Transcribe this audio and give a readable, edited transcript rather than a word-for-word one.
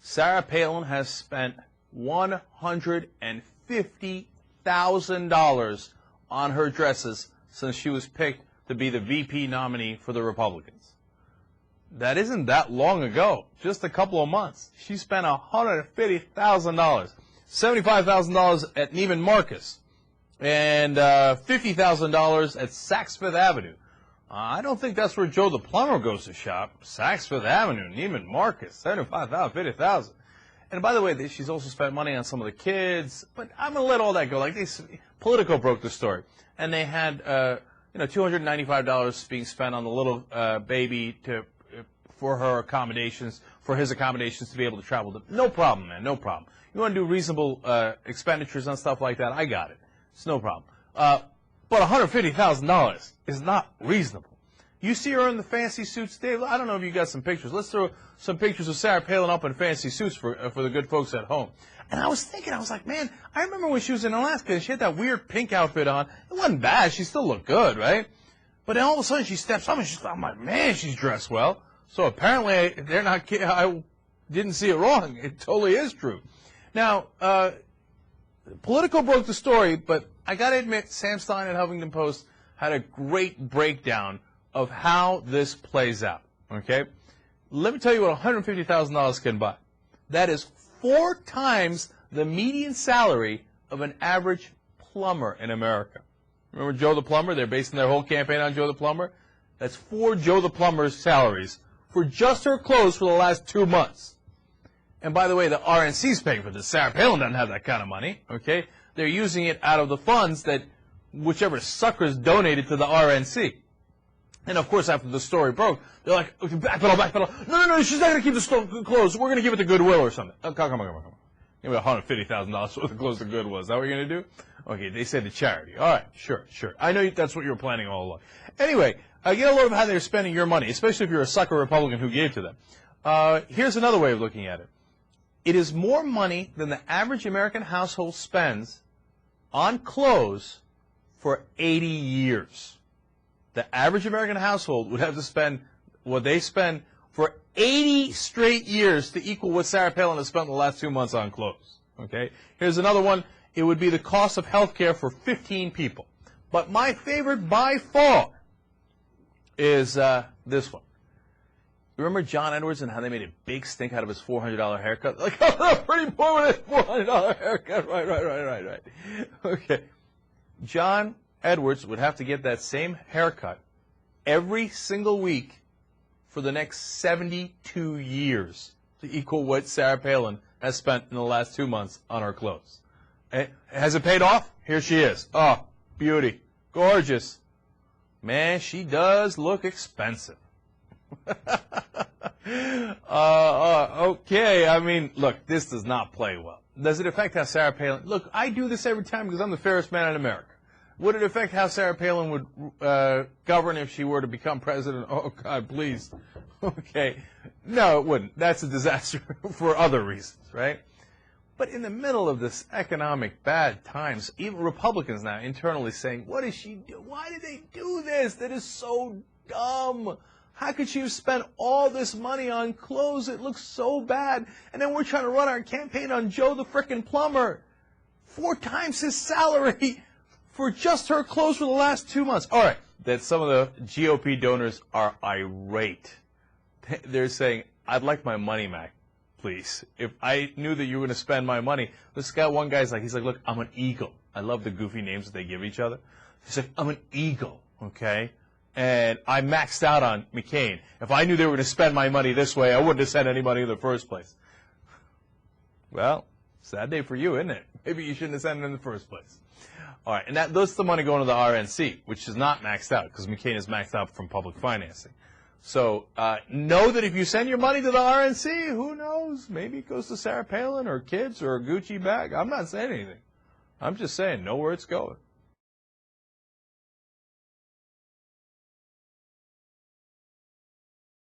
Sarah Palin has spent $150,000 on her dresses since she was picked to be the VP nominee for the Republicans. That isn't that long ago, just a couple of months. She spent $150,000, $75,000 at Neiman Marcus, and $50,000 at Saks Fifth Avenue. I don't think that's where Joe the Plumber goes to shop. Saks Fifth Avenue, Neiman Marcus, $75,000, $50,000. And by the way, she's also spent money on some of the kids, but I'm going to let all that go. Like Politico broke the story, and they had $295 being spent on the little baby for her accommodations, for his accommodations to be able to travel. No problem, man, no problem. You want to do reasonable expenditures on stuff like that? I got it. It's no problem. But $150,000 is not reasonable. You see her in the fancy suits, Dave. I don't know if you got some pictures. Let's throw some pictures of Sarah Palin up in fancy suits for the good folks at home. And I was thinking, I was like, man, I remember when she was in Alaska and she had that weird pink outfit on. It wasn't bad. She still looked good, right? But then all of a sudden she steps up and I'm like, man, she's dressed well. So apparently they're not kidding. I didn't see it wrong. It totally is true. Now, Politico broke the story, but I got to admit, Sam Stein at Huffington Post had a great breakdown of how this plays out, okay? Let me tell you what $150,000 can buy. That is 4 times the median salary of an average plumber in America. Remember Joe the Plumber? They're basing their whole campaign on Joe the Plumber. That's 4 Joe the Plumber's salaries for just her clothes for the last 2 months. And by the way, the RNC's paying for this. Sarah Palin doesn't have that kind of money, okay? They're using it out of the funds that whichever suckers donated to the RNC. And of course, after the story broke, they're like, okay, backpedal. No, she's not going to keep the store closed. We're going to give it to Goodwill or something. Oh, come on. Give me $150,000 worth of clothes to Goodwill. Is that what you're going to do? Okay, they said to charity. All right, sure. I know that's what you were planning all along. Anyway, get a load of how they're spending your money, especially if you're a sucker Republican who gave to them. Here's another way of looking at it. It is more money than the average American household spends on clothes for 80 years. The average American household would have to spend what they spend for 80 straight years to equal what Sarah Palin has spent in the last 2 months on clothes. Okay? Here's another one. It would be the cost of health care for 15 people. But my favorite by far is this one. Remember John Edwards and how they made a big stink out of his $400 haircut? Like, I'm pretty poor with his $400 haircut. Right. Okay. John Edwards would have to get that same haircut every single week for the next 72 years to equal what Sarah Palin has spent in the last 2 months on her clothes. Has it paid off? Here she is. Oh, beauty. Gorgeous. Man, she does look expensive. Okay, I mean, look, this does not play well. Does it affect how Sarah Palin... Look, I do this every time because I'm the fairest man in America. Would it affect how Sarah Palin would govern if she were to become president? Oh, God, please. Okay. No, it wouldn't. That's a disaster for other reasons, right? But in the middle of this economic bad times, even Republicans now internally saying, what is she do? Why did they do this? That is so dumb. How could she have spent all this money on clothes? It looks so bad. And then we're trying to run our campaign on Joe the frickin' Plumber. 4 times his salary for just her clothes for the last 2 months. All right, that some of the GOP donors are irate. They're saying, I'd like my money back, please. If I knew that you were going to spend my money. This guy, one guy's like, he's like, look, I'm an eagle. I love the goofy names that they give each other. He's like, I'm an eagle, okay? And I maxed out on McCain. If I knew they were going to spend my money this way, I wouldn't have sent any money in the first place. Well, sad day for you, isn't it? Maybe you shouldn't have sent it in the first place. All right, and that's the money going to the RNC, which is not maxed out because McCain is maxed out from public financing. So know that if you send your money to the RNC, who knows? Maybe it goes to Sarah Palin or kids or a Gucci bag. I'm not saying anything. I'm just saying, know where it's going.